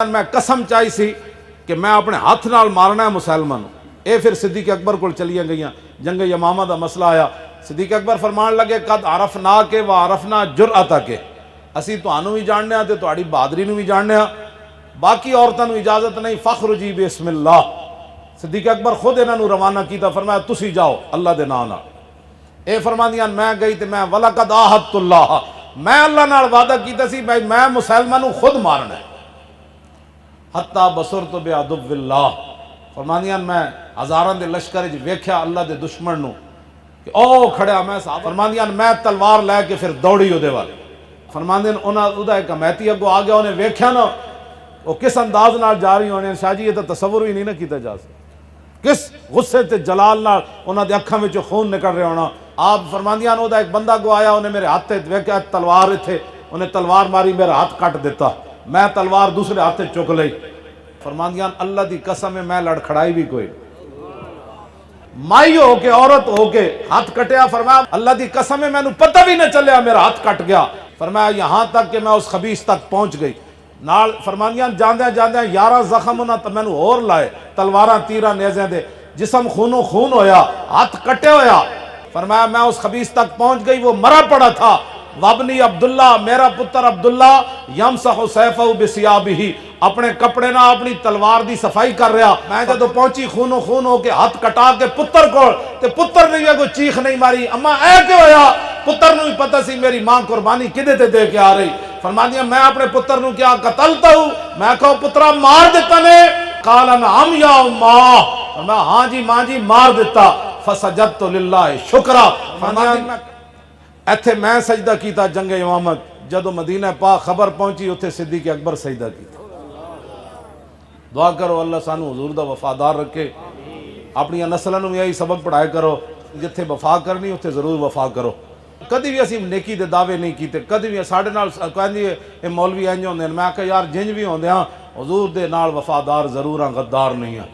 मैं कसम चाही सी कि मैं अपने हाथ नाल मारना है मुसलमान। ये फिर सिद्दीक अकबर को चलिया गई जंग यमामा का मसला आया। सिद्दीक अकबर फरमान लगे कद अरफना के व अरफना जुरअता के, असी तुहानू भी जानने ते तुहाड़ी बहादरी नू भी जानने, बाकी औरतों को इजाजत नहीं। फख्र जी बिस्मिल्लाह। सिद्दीक अकबर खुद इन्हों रवाना किया, फरमाया तुसी जाओ अल्लाह के नाम नाल। ये फरमांदियां मैं गई तो मैं वलकद आहदतुल्लाह, मैं अल्लाह नाल वादा किया सी भाई मैं मुसलमान नू खुद मारना है। हत्ता बसुर तो बेअदुबिल्लाह, फरमांदियां मैं हज़ारां दे लश्कर वेख्या अल्लाह के दुश्मन नू कि ओ खड़ा मैं साहब। फरमांदियां मैं तलवार लैके फिर दौड़ी उहदे वाल। फरमांदे उहदा एक अमैती अगों आ गया, उन्हें वेख्या ना वो किस अंदाज नाल जा रही होने, शाह जी ये तो तसव्वुर ही नहीं ना किया जा सकता, किस गुस्से ते जलाल नाल उन्हां दे अखां विचों खून निकल रहा होना। आप फरमांदियां उहदा एक बंदा को आया, उन्हें मेरे हाथ ते वेख्या तलवार इत्थे, उन्हें तलवार मारी मेरा हाथ कट दिता, मैं तलवार दूसरे हाथ से चुक ली। फरमांदियां अल्लाह की कसम है मैं लड़खड़ाई भी कोई, माई हो के औरत हो के हाथ कटिया। फरमाया अल्लाह की कसम है मैनू पता भी न चलिया मेरा हाथ कट गया। फरमाया यहां तक कि मैं उस खबीस तक पहुंच गई नाल। फरमांदियां जांदे जांदे 11 जख्म उन्हें तो मैनू होर लाए, तलवारां तीरां नेज़ियां दे, जिसम खूनो खून होया, हाथ कटे होया। फरमाया मैं उस खबीस तक पहुंच गई, वो मरा पड़ा था। वबनी अब्दुल्ला, मेरा पुत्र अब्दुल्ला, यमसहु सैफहु बिसियाबिही, अपने कपड़े ना अपनी तलवार की सफाई कर रहा। मैं जब पहुंची खूनो खून होके हाथ कटा के पुत्र को, ते पुत्र ने कोई चीख नहीं मारी, अम्मा ऐ क्यों होया? पुत्र नूं भी पता सी मेरी मां कुर्बानी किदे ते दे के आ रही। फरमांदियां मैं अपने पुत्र नूं क्या कतलता हूं, मैं कहो पुत्रा मार दिता ने? कालन हम या उम्मा, फरमाया हां जी मां जी मार दिता। फसजदतु लिल्लाह शुक्रा, फरमांदियां इत्थे मैं सजदा किया जंग यमामा। जदों मदीना पाक खबर पहुंची उत्थे सिद्दीक अकबर सजदा किया। दुआ करो अल्लाह सानू हुजूर दा वफादार रखे, अपनी नस्लों में यही सबक पढ़ाया करो, जिथे वफा करनी उत्थे जरूर वफा करो। कभी भी असी नेकी दे दावे नहीं किए, कभी भी साढ़े नाल कहंदी ये मौलवी इंज होंदे। मैं आख्या यार जिंज भी होंदे हाँ हुजूर दे नाल वफादार जरूर हाँ, गद्दार नहीं हाँ।